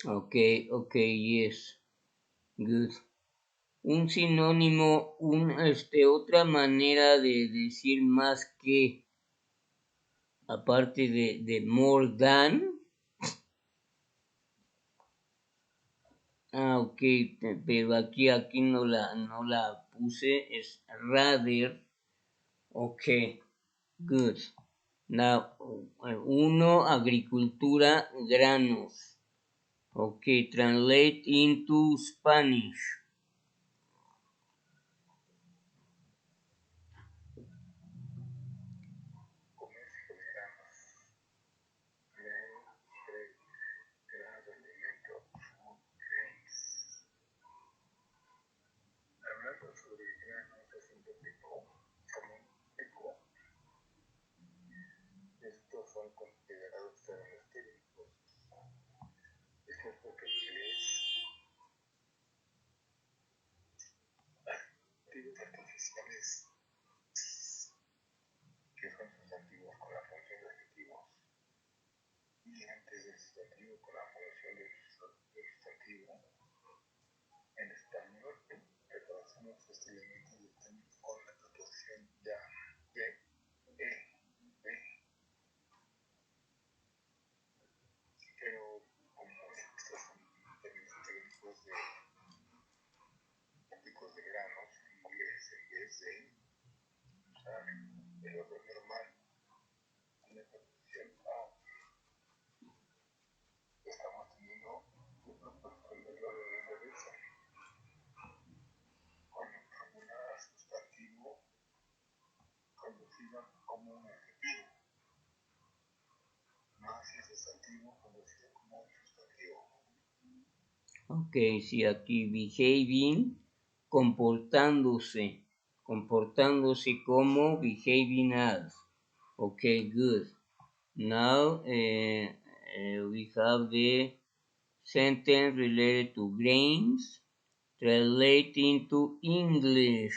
Okay, yes, good. Un sinónimo, otra manera de decir más que, aparte de more than. Ok, pero aquí no la puse, es rather. Ok, good. Now, uno, agricultura, granos. Ok, translate into Spanish. Ok, sí, aquí behaving, comportándose como behaving as. Ok, good. Now we have the sentence related to grains, translate into English.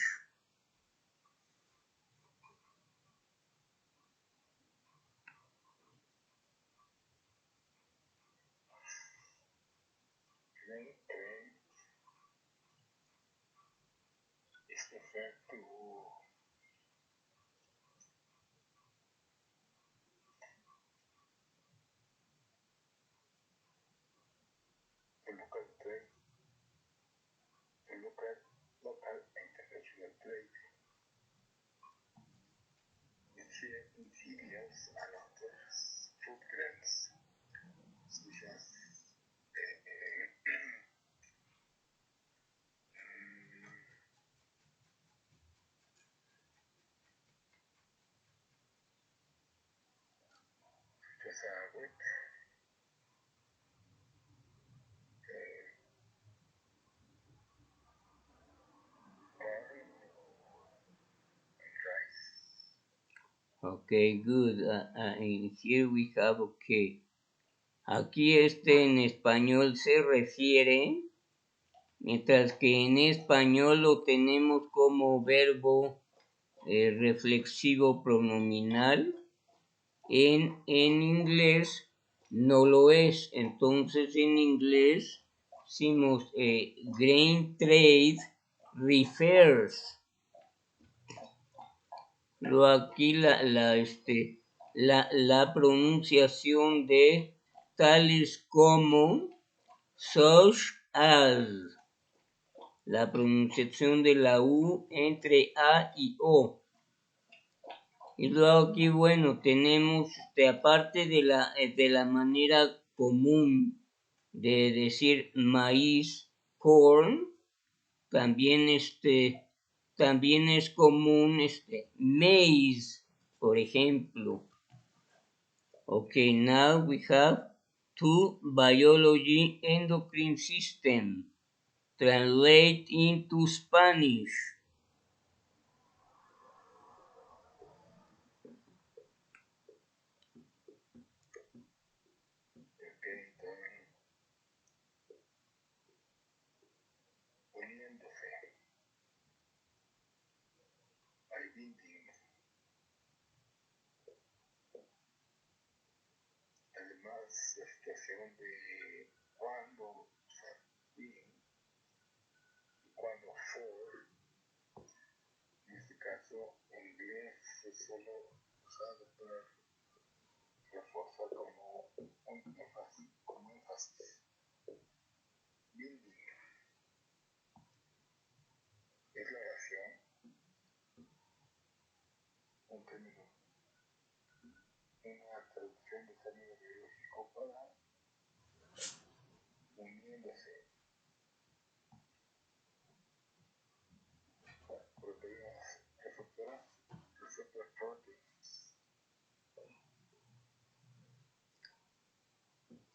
Okay, good. And here we have, okay. Aquí en español se refiere, mientras que en español lo tenemos como verbo reflexivo pronominal, en inglés no lo es. Entonces en inglés decimos grain trade refers. Pero aquí la pronunciación de tales como, such as, la pronunciación de la U entre A y O. Y luego aquí, bueno, tenemos, aparte de la manera común de decir maíz, corn, también también es común maize, por ejemplo. Okay, now we have to biology endocrine system. Translate into Spanish. cuando been y cuando for. En este caso, en inglés se suele usar para reforzar como un énfasis. Binding es la oración, un término, una traducción del término biológico para uniéndose proteínas receptor proteins,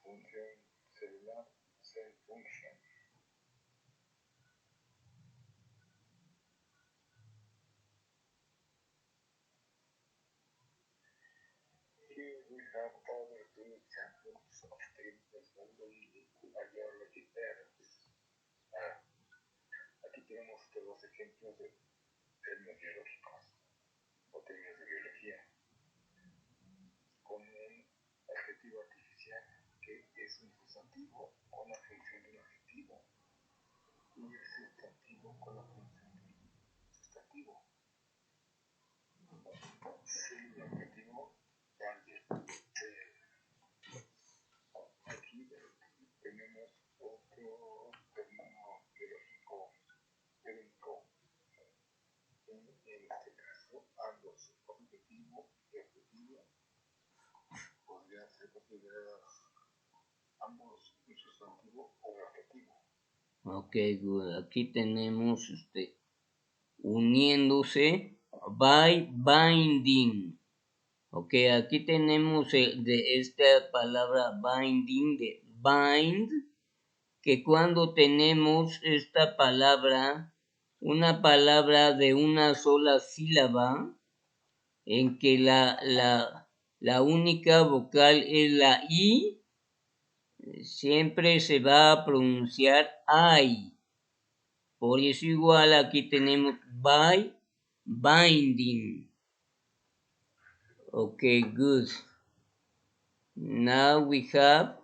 función celular, cell function. Here we have other two examples of statements normally ideology errors. Aquí tenemos estos dos ejemplos de términos biológicos o términos de biología, con un adjetivo artificial que es un sustantivo con la función de un adjetivo y el sustantivo con la función de un sustantivo. Sí, el adjetivo target. Aquí tenemos otro término biológico técnico. En este caso, ambos, objetivo y adjetivo, podrían ser considerados ambos un sustantivo o un adjetivo. Ok, good. Aquí tenemos uniéndose, by binding. Ok, aquí tenemos de esta palabra binding, de bind, que cuando tenemos esta palabra, una palabra de una sola sílaba, en que la única vocal es la I, siempre se va a pronunciar I. Por eso igual aquí tenemos by binding. Okay, good. Now we have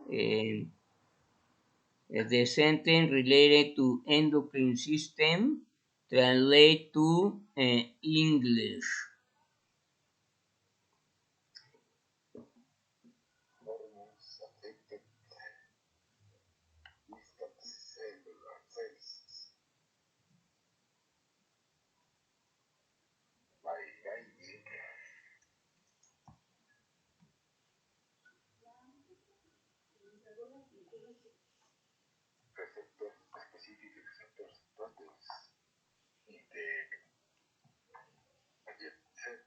the sentence related to endocrine system translate to English. Hormones affected distant cellular cells by binding receptor specific receptor proteins in the cell,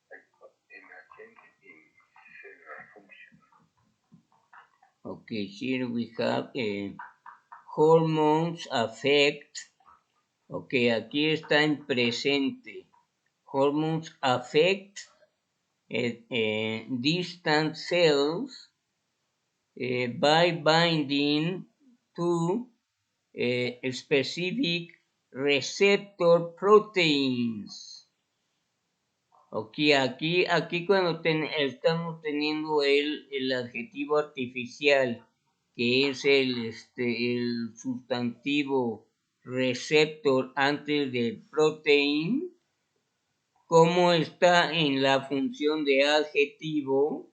resulting in a change in cellular function. Okay, here we have hormones affect. Okay, aquí está en presente. Hormones affect distant cells by binding to specific receptor proteins. Ok, aquí cuando estamos teniendo el adjetivo artificial, que es el sustantivo receptor antes del protein, como está en la función de adjetivo,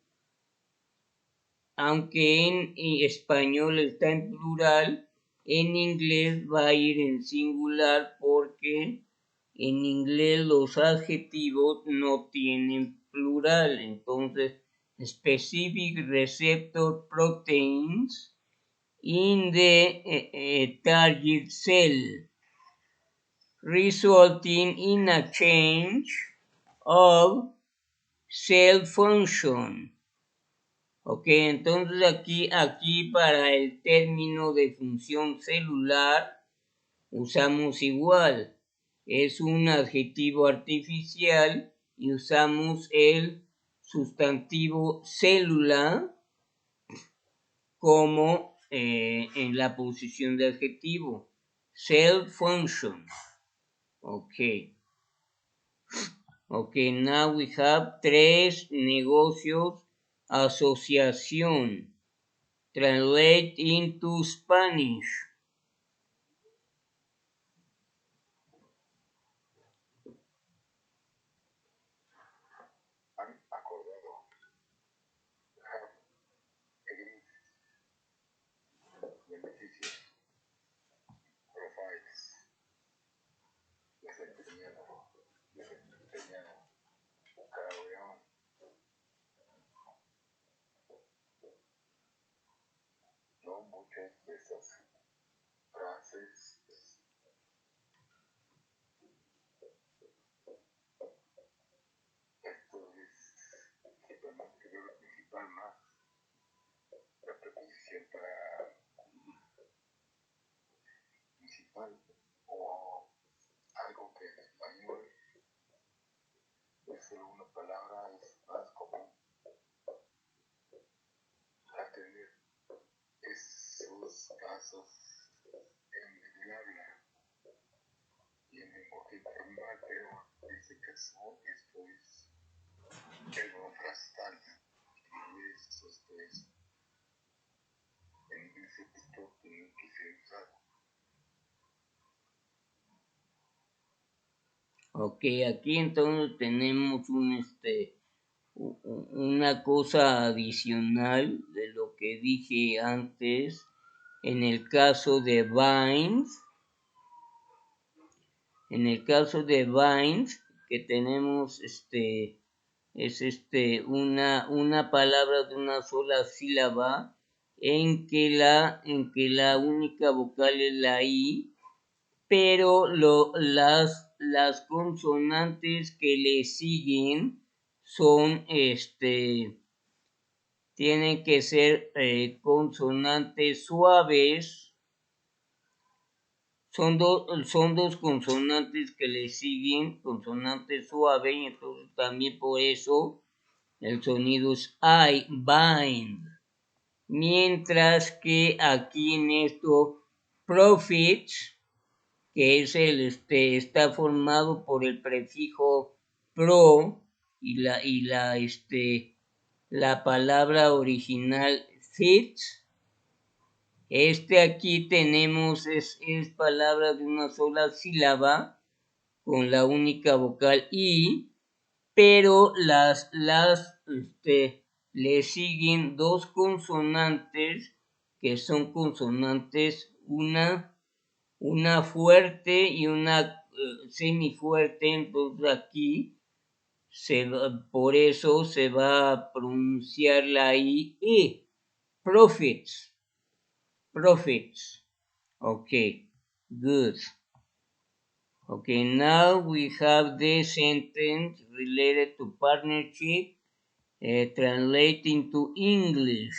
aunque en español está en plural, en inglés va a ir en singular porque en inglés los adjetivos no tienen plural. Entonces, specific receptor proteins in the target cell, resulting in a change of cell function. Ok, entonces aquí para el término de función celular usamos igual. Es un adjetivo artificial y usamos el sustantivo célula como en la posición de adjetivo. Cell function. Ok. Okay, now we have tres negocios, asociación. Translate into Spanish. Han acordado. Have agreed. Beneficios. Profiles. Desempeñado. Carry on. No muchas de esas frases. Esto es principalmente lo principal más. La preposición para principal o algo que en español es solo una palabra es más común a tener esos casos en el habla y en el lenguaje informal, pero en este caso esto es el nuevo frastal en inglés, esto es en inglés esto tiene que ser usado. Ok, aquí entonces tenemos una cosa adicional de lo que dije antes. En el caso de Vines, que tenemos una palabra de una sola sílaba en que la única vocal es la I, pero las consonantes que le siguen son tienen que ser consonantes suaves. Son dos consonantes que le siguen, consonantes suaves, y entonces también por eso el sonido es I, bind. Mientras que aquí en esto, profits, que es está formado por el prefijo pro y la palabra original fits. Aquí tenemos es palabra de una sola sílaba con la única vocal I, pero le siguen dos consonantes que son consonantes, una fuerte y una semifuerte. Entonces aquí por eso se va a pronunciar la I, profits. Okay, good. Okay, now we have the sentence related to partnership, translating to English.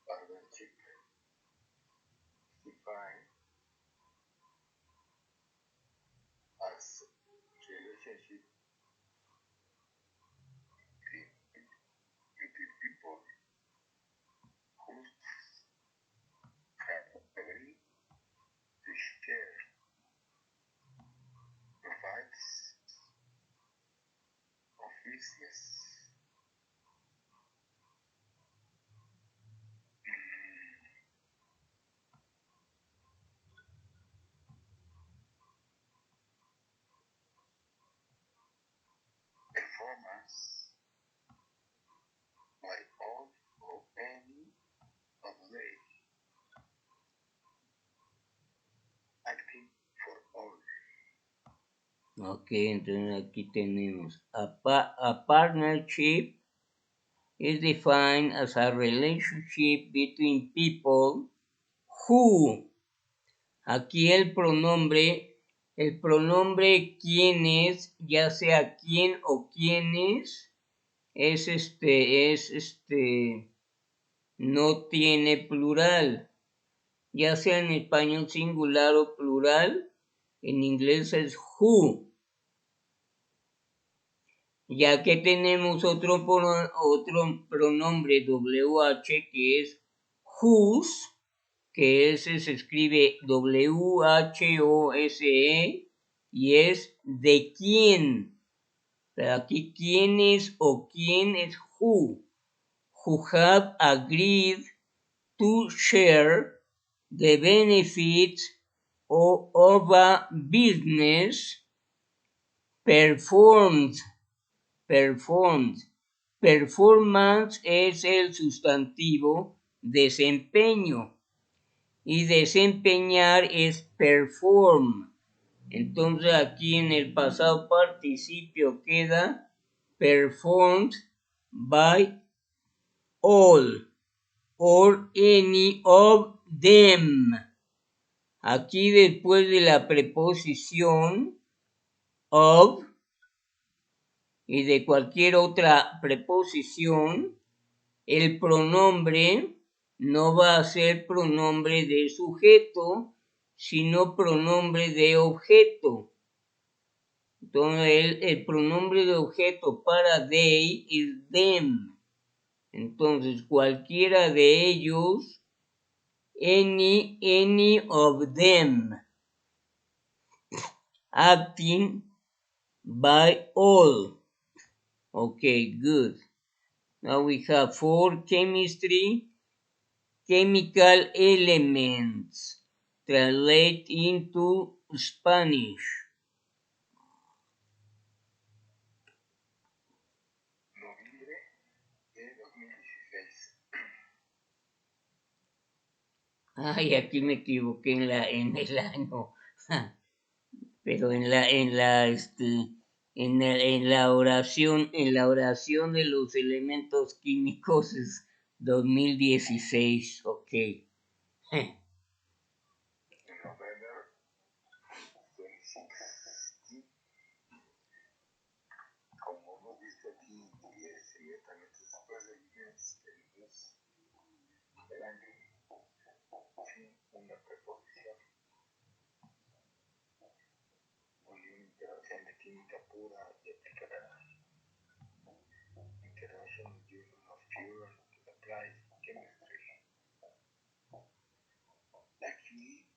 Partnership defined as relationship between people who have agreed to share provides of business. Performance by all or any of they acting for all. Ok, entonces aquí tenemos a partnership is defined as a relationship between people who. Aquí el pronombre quienes, ya sea quién o quiénes, no tiene plural, ya sea en español singular o plural, en inglés es who. Ya que tenemos otro pronombre WH que es whose, que ese se escribe WHOSE y es de quién. Pero aquí quién es o quién es who have agreed to share the benefits of a business performed. Performance es el sustantivo desempeño y desempeñar es perform. Entonces aquí en el pasado participio queda performed by all or any of them. Aquí después de la preposición of y de cualquier otra preposición, el pronombre no va a ser pronombre de sujeto, sino pronombre de objeto. Entonces el pronombre de objeto para they es them. Entonces cualquiera de ellos, any of them, acting by all. Okay, good. Now we have for chemistry, chemical elements. Translate into Spanish. Noviembre de 2016. Ay, aquí me equivoqué en el año. Pero en la oración de los elementos químicos es 2016, ok. November 2016. Como hemos visto aquí, y es inmediatamente después del mes del año, sin una preposición, una interacción de química pura y aplicada. International Union of Pure and Applied Chemistry. Aquí,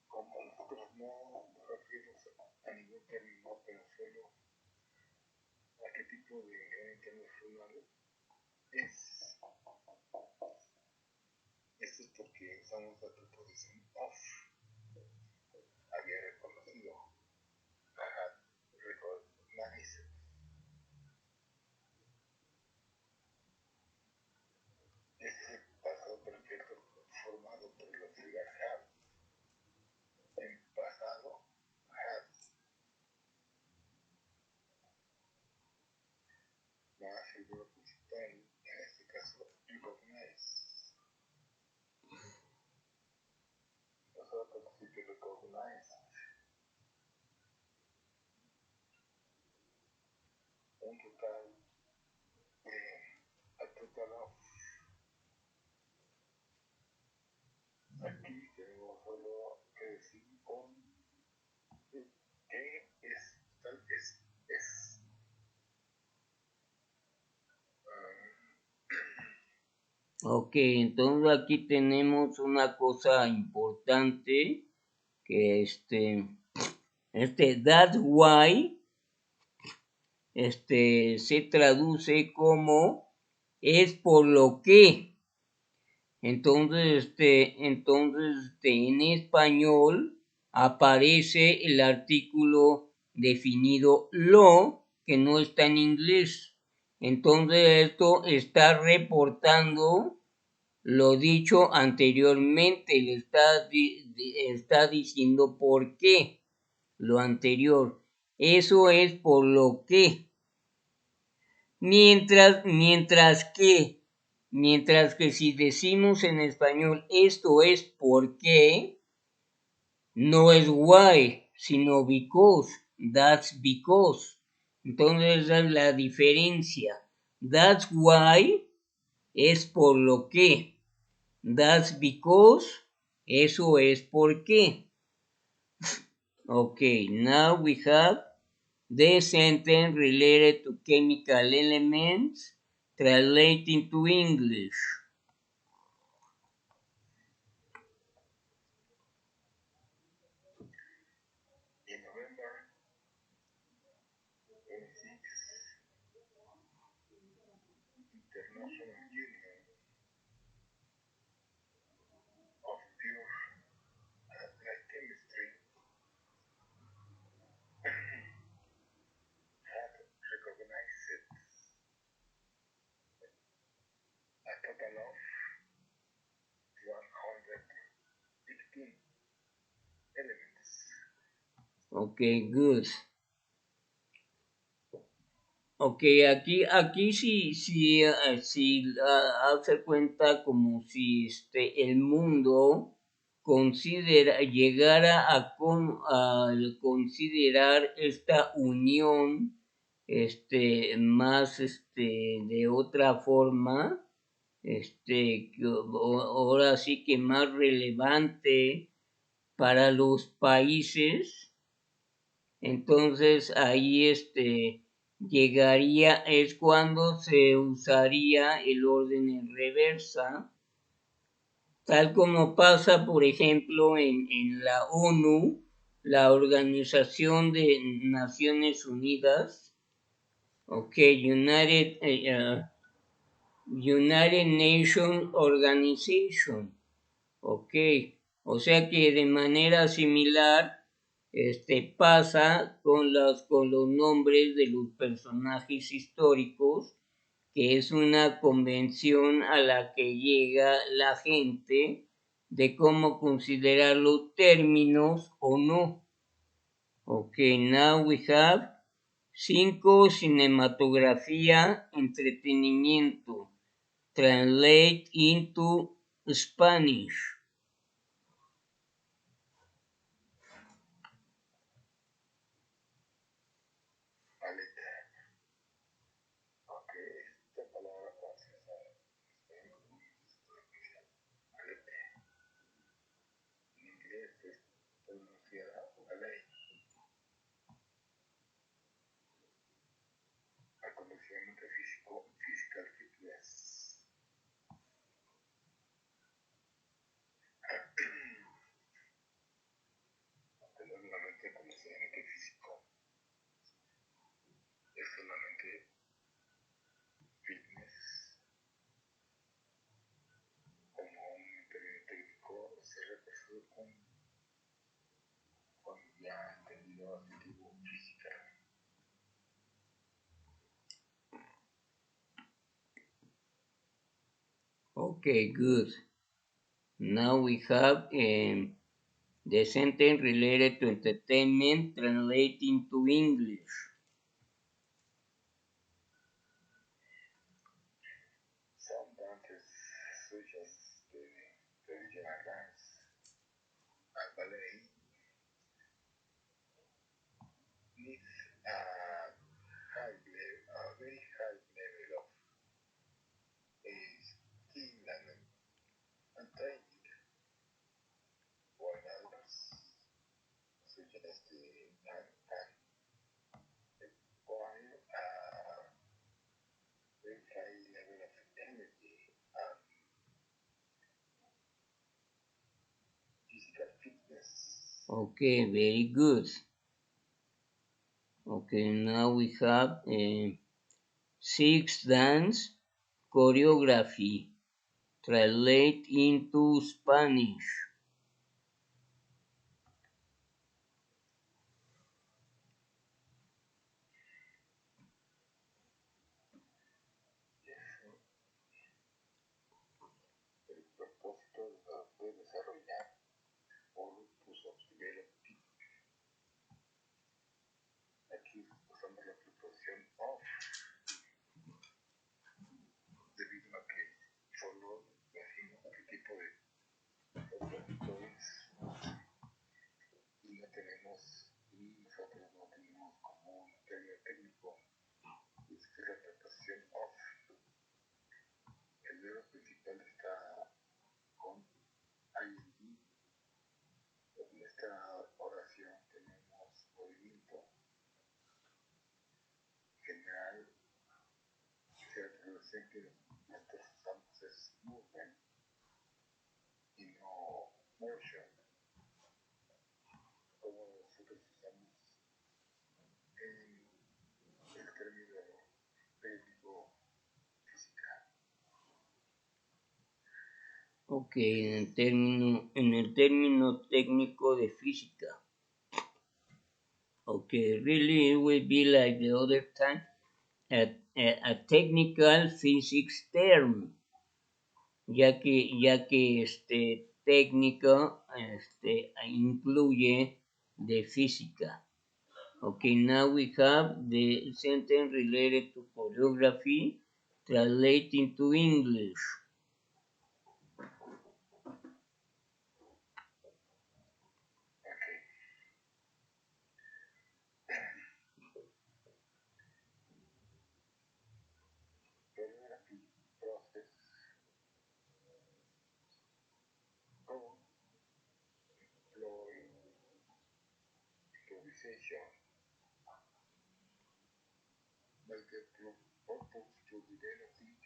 como nosotros no nos referimos a ningún término, pero solo a qué tipo de ingrediente internacional es. Esto es porque usamos la preposición of. Había reconocido. Recognized. Es el pasado perfecto formado por el auxiliar have. En pasado, had. Más el verbo principal, en este caso, recognize. Pasado participio recognize. Un total a total of. Aquí tenemos solo que decir con que es tal es. Ok, entonces aquí tenemos una cosa importante que that's why, se traduce como es por lo que. Entonces, en español aparece el artículo definido lo, que no está en inglés. Entonces, esto está reportando lo dicho anteriormente, le está diciendo por qué lo anterior. Eso es por lo que. Mientras que si decimos en español esto es porque, no es why, sino because, that's because. Entonces esa es la diferencia. That's why es por lo que. That's because, eso es por qué. Okay, now we have the sentence related to chemical elements translating to English. Elements. Okay, good. Ok, aquí sí hace cuenta como si el mundo llegara a considerar esta unión más de otra forma, ahora sí que más relevante para los países. Entonces ahí llegaría, es cuando se usaría el orden en reversa, tal como pasa, por ejemplo, en la ONU, la Organización de Naciones Unidas, ok, United Nations Organization, ok, o sea que de manera similar pasa con los nombres de los personajes históricos, que es una convención a la que llega la gente de cómo considerar los términos o no. Ok, now we have 5 cinematografía, entretenimiento. Translate into Spanish. Aleta. Aunque esta palabra francesa aleta. En inglés es pronunciada alay. Acondicionamiento físico, physical fitness. Tener una mente acondicionamiento físico es solamente fitness. Como un término técnico se refiere con ya entendido adjetivo física. Okay, good. Now we have the sentence related to entertainment translating to English. Some dances such as the traditional dance and ballet needs a very high level of skill and training, while others such as the can require a very high level of energy and physical fitness. Okay, very good. Okay, now we have 6 dance choreography. Translate into Spanish. El propósito de desarrollar Purpose of Developing. Aquí usamos la preposición of debido a que solo decimos qué tipo de propósito es y nosotros no tenemos como un término técnico es que la preposición of. El verbo principal está con ing. En esta oración tenemos movimiento general, se traduce que nosotros usamos es movement y no motion, como nosotros usamos en el término técnico física. Ok, en el término técnico de física. Okay, really it will be like the other time, a technical physics term, ya que técnica incluye de física. Okay, now we have the sentence related to choreography translating to English. Choreography process improvisation by the purpose to developing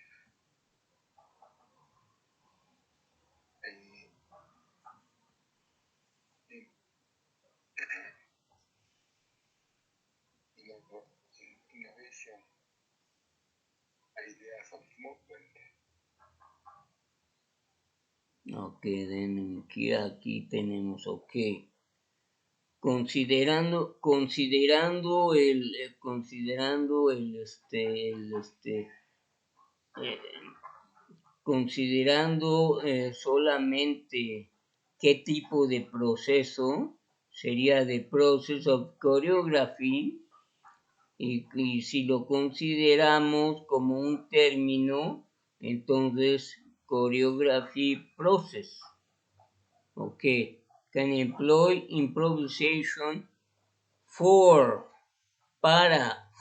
innovation ideas of movement. Ok, aquí tenemos, ok. Considerando solamente qué tipo de proceso sería de process of choreography, y si lo consideramos como un término, entonces choreography process. Okay, can employ improvisation para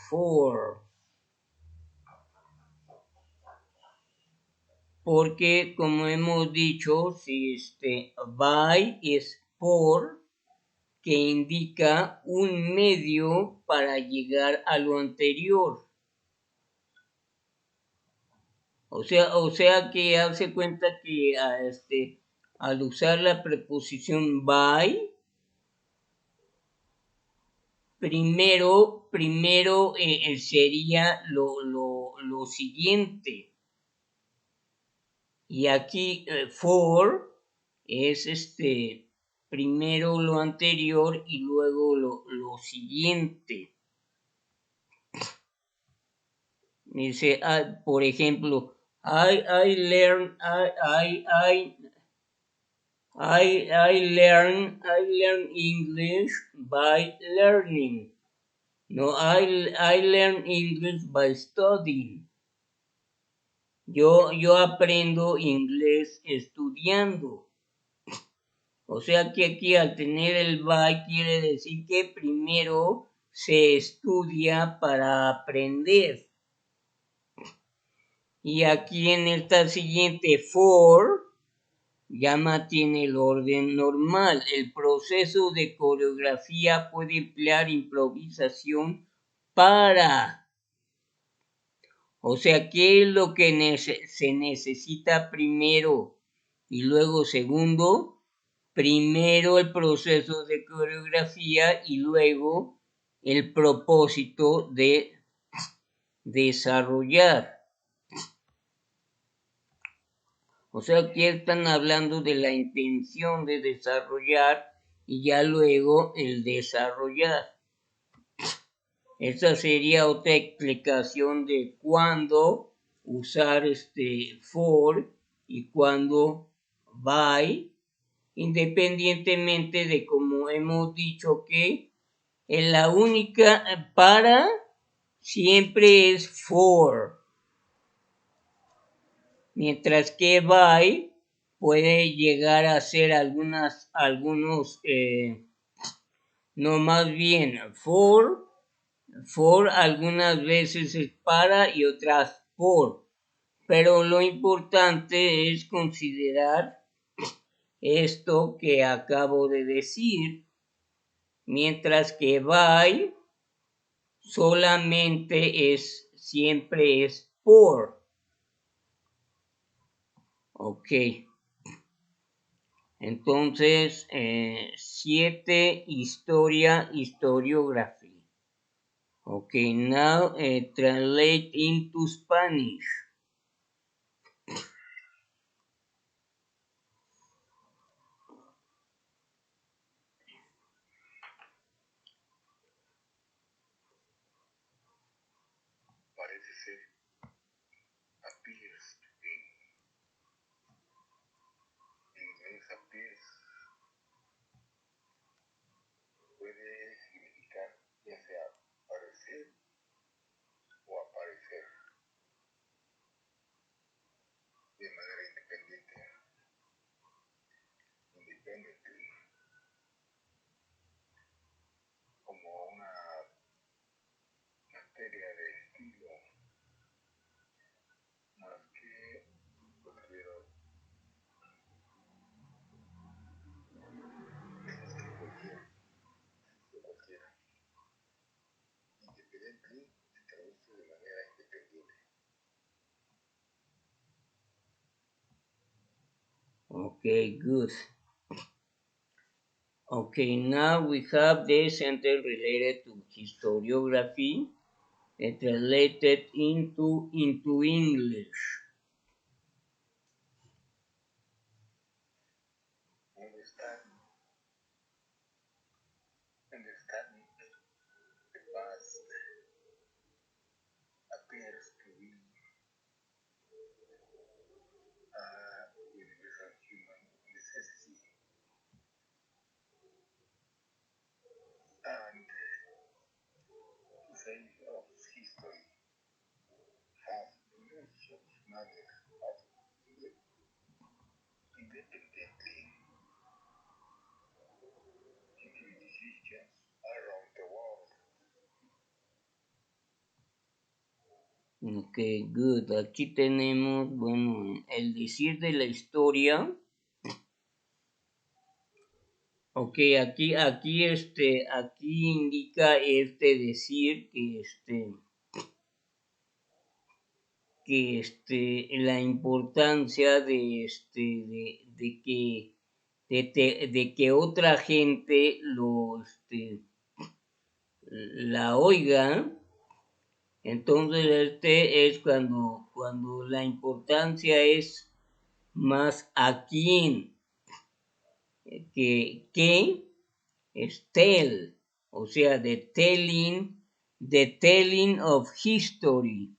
porque como hemos dicho, si by es por, que indica un medio para llegar a lo anterior. O sea que hace cuenta que al usar la preposición by, primero sería lo siguiente. Y aquí for es primero lo anterior y luego lo siguiente. Dice, por ejemplo, I learn English by learning. No, I learn English by studying. Yo aprendo inglés estudiando. O sea que aquí al tener el by quiere decir que primero se estudia para aprender. Y aquí en esta siguiente for ya mantiene el orden normal. El proceso de coreografía puede emplear improvisación para. O sea, ¿qué es lo que se necesita primero? Y luego segundo, primero el proceso de coreografía y luego el propósito de desarrollar. O sea, aquí están hablando de la intención de desarrollar y ya luego el desarrollar. Esa sería otra explicación de cuándo usar for y cuándo by, independientemente de como hemos dicho que en la única para siempre es for, mientras que by puede llegar a ser algunos, no más bien for algunas veces es para y otras por. Pero lo importante es considerar esto que acabo de decir, mientras que by solamente siempre es por. Ok. Entonces, 7, historiography. Okay, now translate into Spanish. Parece ser, appears to be. En inglés appears independently como una materia de estilo más que cualquier menos que cualquiera. Independently se traduce de manera independiente. Okay, good. Okay, now we have the sentence related to historiography translated into English. Understanding the past appears to be a universal human necessity, and to say of history has much manner of independently taking decisions around the world. Ok, good. Aquí tenemos, bueno, el decir de la historia. Ok, aquí indica decir que la importancia de que otra gente la oiga. Entonces es cuando la importancia es más a quién que es tell, o sea, the telling of history.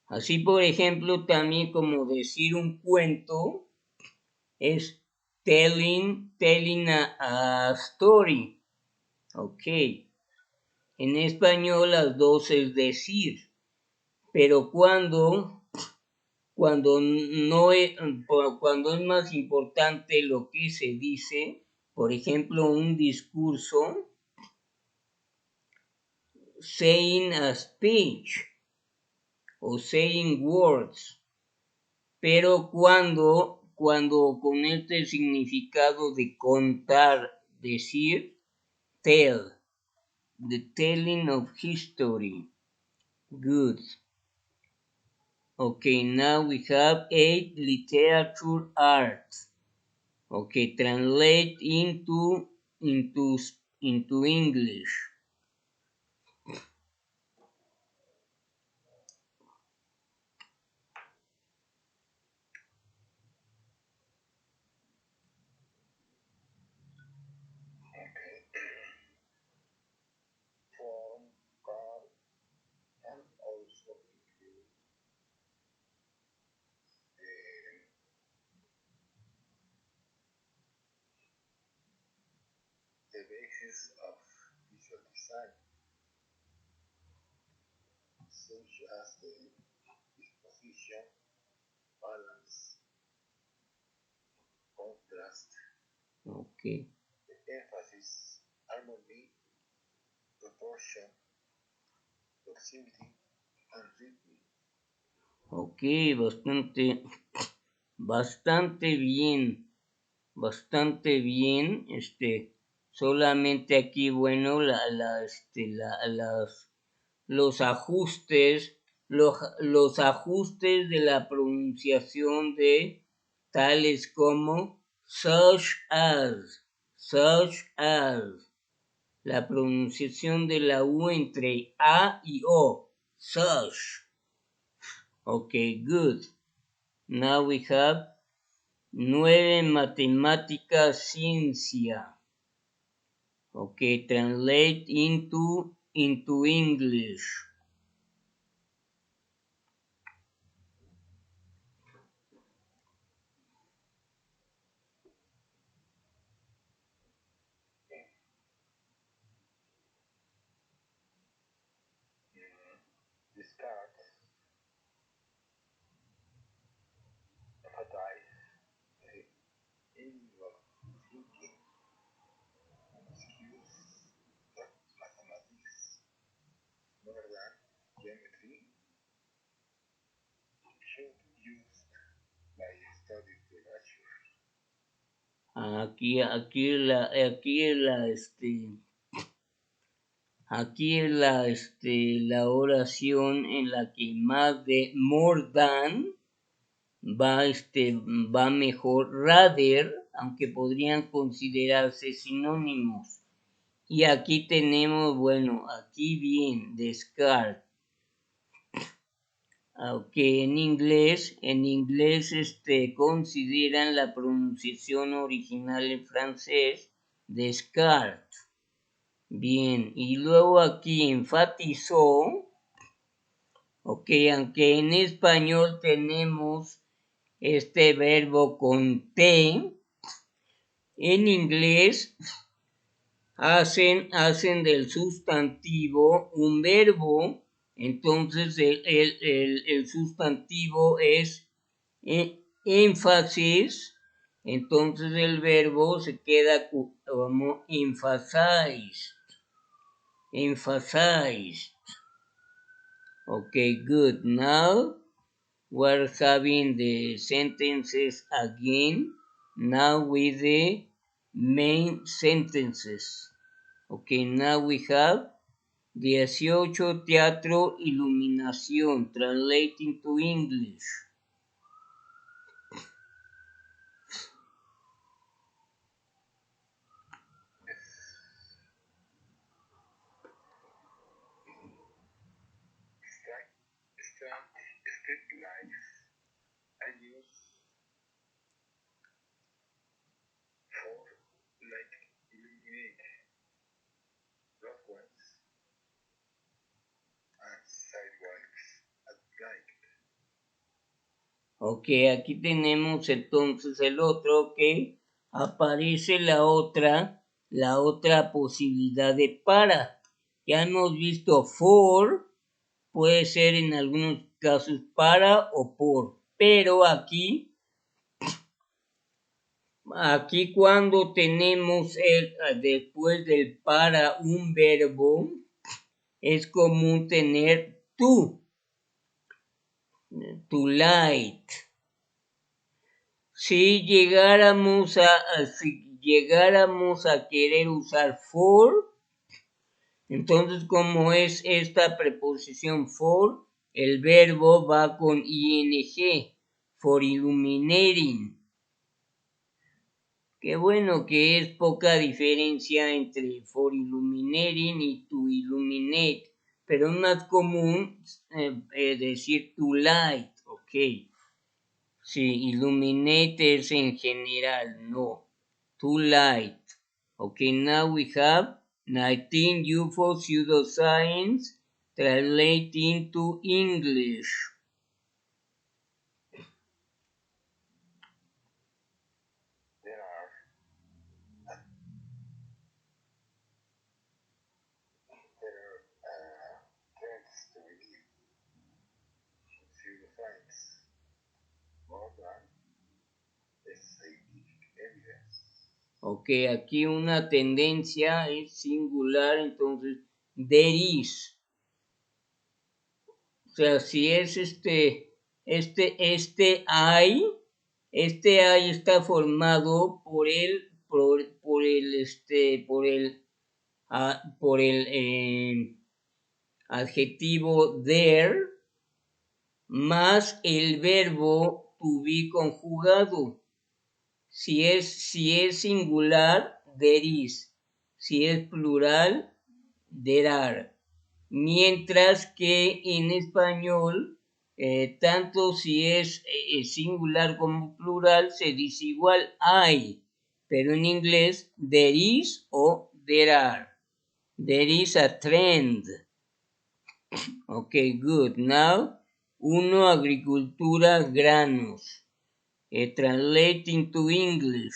Así, por ejemplo, también como decir un cuento es telling a story. Ok. En español las dos es decir, pero cuando no es, cuando es más importante lo que se dice, por ejemplo, un discurso, saying a speech o saying words, pero cuando con este significado de contar, decir, tell, the telling of history, good. Okay, now we have 8 literature art. Okay, translate into English. Okay. Form, call, and also include the basis of visual design, such as the disposition, balance, contrast, Okay. the emphasis, harmony, proportion, proximity, and rhythm. Ok, bastante bien, bastante bien. Solamente aquí, bueno, los ajustes, los ajustes de la pronunciación de tales como such as, la pronunciación de la U entre A y O, such. Okay, good. Now we have 9 matemáticas ciencia. Okay, translate into English. Descartes emphasized Aquí es la oración en la que más de more than va mejor rather, aunque podrían considerarse sinónimos. Y aquí tenemos, bueno, aquí bien, descart. Aunque en inglés consideran la pronunciación original en francés, descart. Bien, y luego aquí enfatizó, aunque en español tenemos este verbo con T, en inglés hacen del sustantivo un verbo, entonces el sustantivo es énfasis, entonces el verbo se queda como emphasized. Okay, good. Now we're having the sentences again, now with the main sentences. Okay, now we have 18 teatro iluminación, translating to English. Street lights are used for light illuminate roadways and sidewalks at night. Ok, aquí tenemos entonces el otro que aparece la otra posibilidad de para. Ya hemos visto for, puede ser en algunos casos para o por, pero aquí cuando tenemos después del para un verbo, es común tener to light. Si llegáramos a querer usar for, entonces como es esta preposición for, el verbo va con ing, for illuminating. Qué bueno que es poca diferencia entre for illuminating y to illuminate, pero es más común decir to light, ok. Sí, illuminate es en general, no. Too light. Okay, now we have 19 UFO pseudoscience translating to English. There are trends to believe pseudoscience more than scientific evidence. Ok, aquí una tendencia es singular, entonces there is. O sea, si es hay está formado por el adjetivo there más el verbo to be conjugado. Si es singular, there is. Si es plural, there are. Mientras que en español, tanto si es singular como plural, se dice igual hay. Pero en inglés, there is o there are. There is a trend. Okay, good. Now, agricultura, granos. Translating to English.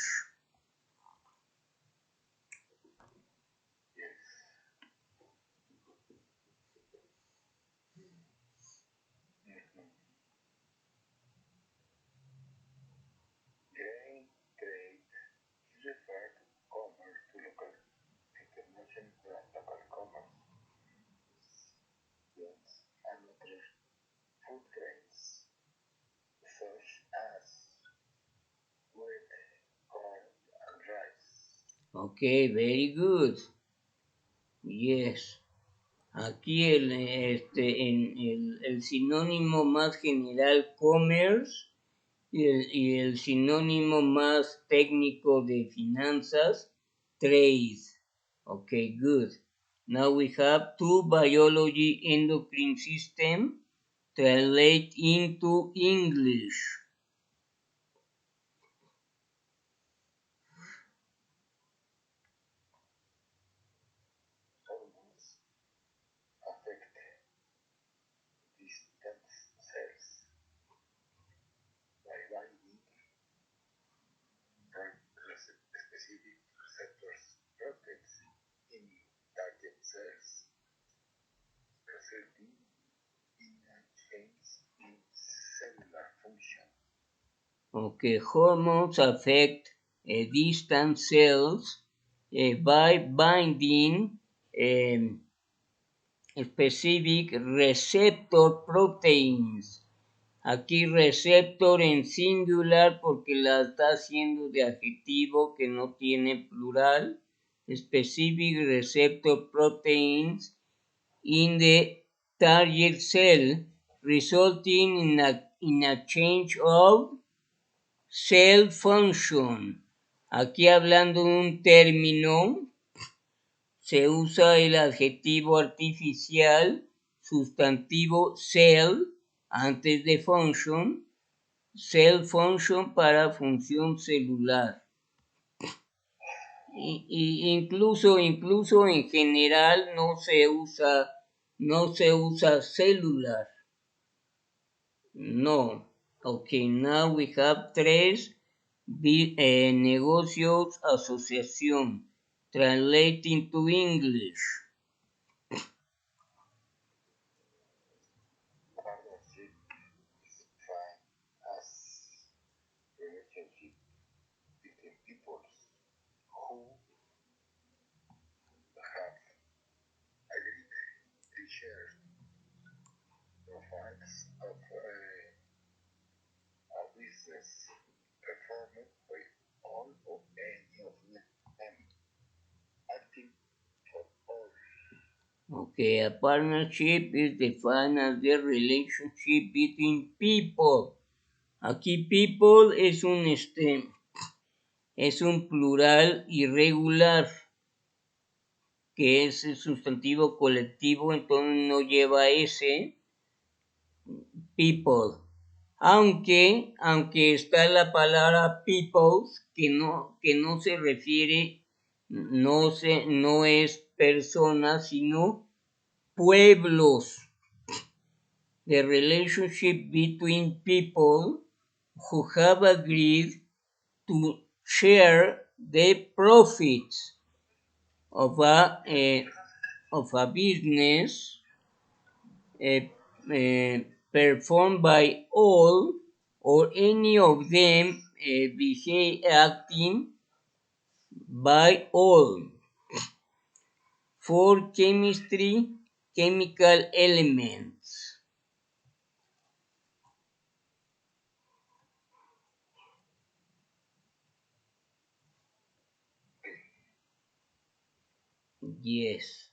Grain trade is referred to commerce to local, international, local commerce. Beans and other food grains, such as wheat, corn, and Okay, very good. Yes. Aquí el sinónimo más general, commerce, y el sinónimo más técnico de finanzas, trade. Okay, good. Now we have to biology endocrine system. Translate into English. Hormones affect distant cells by binding specific receptors proteins in target cells, resulting in a change in cellular function. Okay, hormones affect distant cells by binding specific receptor proteins. Aquí receptor en singular porque la está haciendo de adjetivo que no tiene plural. Specific receptor proteins in the target cell, resulting in a change of cell function. Aquí hablando de un término, se usa el adjetivo artificial sustantivo cell antes de function, cell function para función celular. Incluso en general no se usa celular. No. Okay, now we have tres negocios asociación. Translating to English. Partnership is defined as relationship between people who have agreed to share profiles of a business performed by all or any of them, acting for all. Okay, a partnership is defined as the relationship between people. Aquí people es un plural irregular, que es el sustantivo colectivo, entonces no lleva ese, people. Aunque está la palabra peoples, que no se refiere, no es persona, sino pueblos. The relationship between people who have agreed to share the profits of a business performed by all or any of them acting by all. For chemistry, chemical elements. Yes.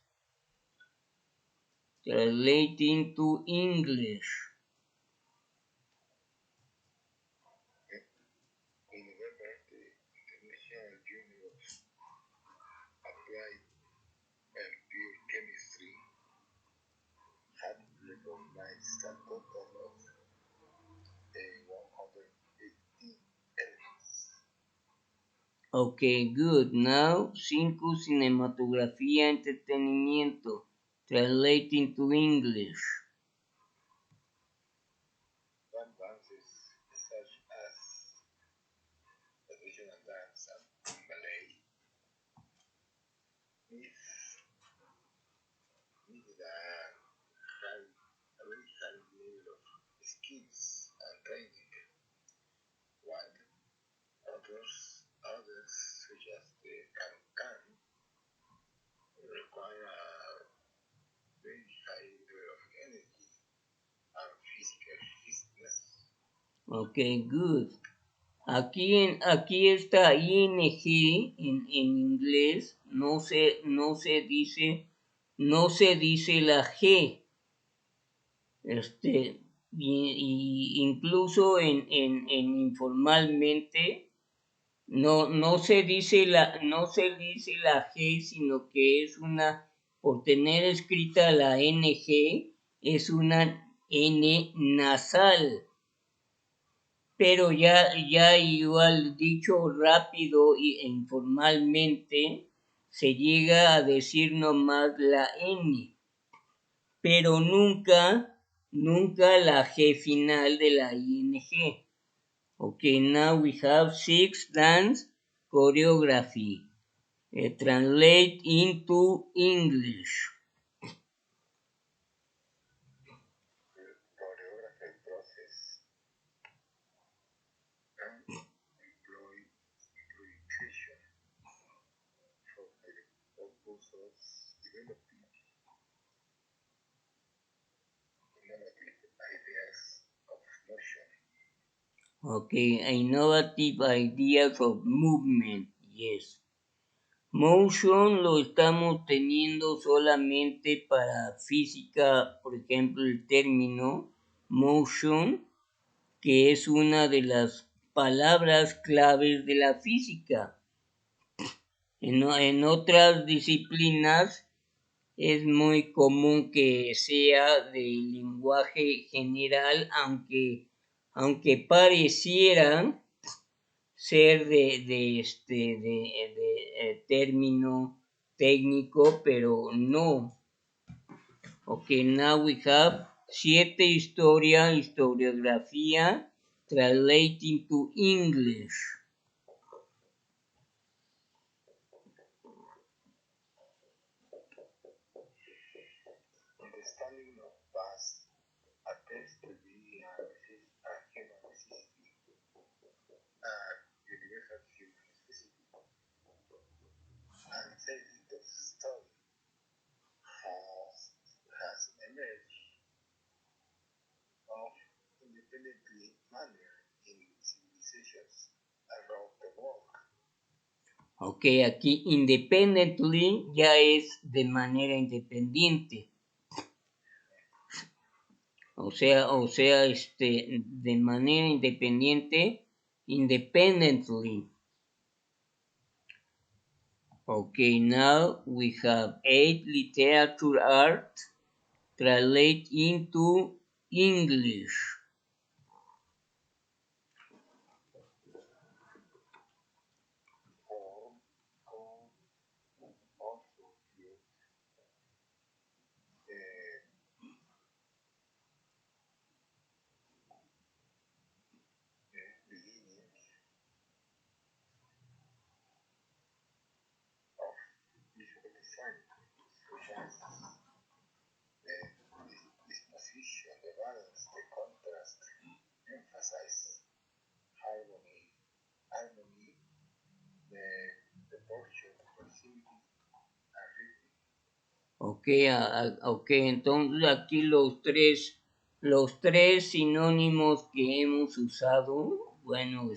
Translating to English. In November, the International Journal of Applied and Pure Chemistry had recognized a total of 118 elements. Okay, good. Now, 5 cinematografía, entretenimiento. Translating to English. Some dances, such as traditional dance and ballet, needed a very high level of skills and training, while others such as the can require a very high level of energy and physical fitness. Okay, good. Aquí esta ing en inglés no se dice la G. Y incluso en informalmente no se dice la G, sino que es una, por tener escrita la NG, es una N nasal. Pero ya igual dicho rápido e informalmente, se llega a decir nomás la N, pero nunca la G final de la ING. Okay, now we have 6 dance choreography. Translate into English. Choreography process and employ improvisation for the purpose of developing innovative ideas of motion. Okay, innovative ideas of movement, yes. Motion lo estamos teniendo solamente para física, por ejemplo, el término motion, que es una de las palabras claves de la física. En otras disciplinas es muy común que sea de lenguaje general, aunque pareciera ser de término técnico, pero no. Okay, now we have 7 historiografía, translating to English. Understanding of past attests to the human necessity and universal human specificity, and theory of study has emerged of independently manner in civilizations around the world. Ok, aquí independently ya es de manera independiente. O sea, de manera independiente, independently. Okay, now we have 8 literature art, translate into English. Disposition, the balance, the contrast, emphasize harmony, the proportion, proximity, and rhythm. Ok, entonces aquí los tres sinónimos que hemos usado, bueno,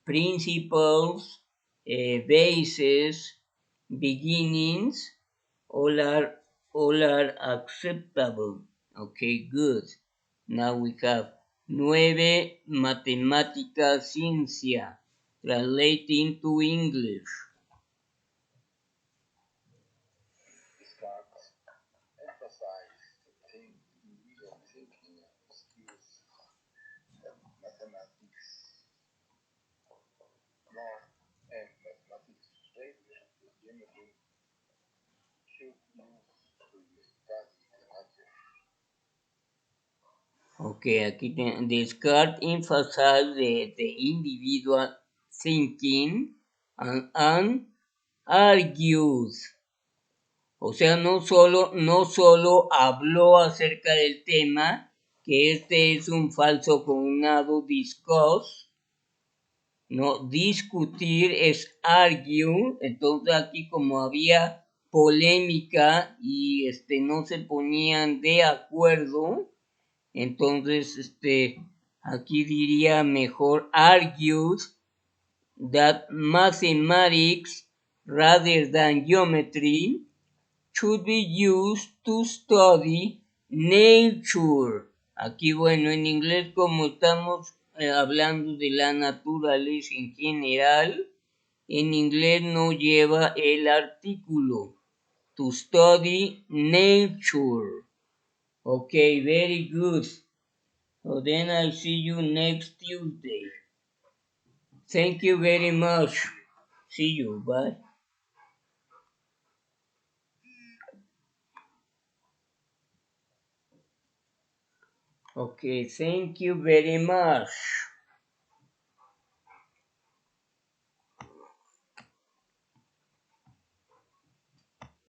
principles, bases, beginnings, all are acceptable. Okay, good. Now we have 9 matemática ciencia, translating to English. Emphasize individual thinking and skills that mathematics math and mathematics geometry should use to study the matter. Okay, aquí Descartes emphasize the individual thinking and argues. O sea, no solo habló acerca del tema, que este es un falso cognado discuss, no, discutir es argue, entonces aquí como había polémica y no se ponían de acuerdo, entonces Aquí diría mejor argues that mathematics rather than geometry should be used to study nature. Aquí, bueno, en inglés, como estamos hablando de la naturaleza en general, en inglés no lleva el artículo. To study nature. Okay, very good. So then I see you next Tuesday. Thank you very much. See you. Bye. Okay, thank you very much.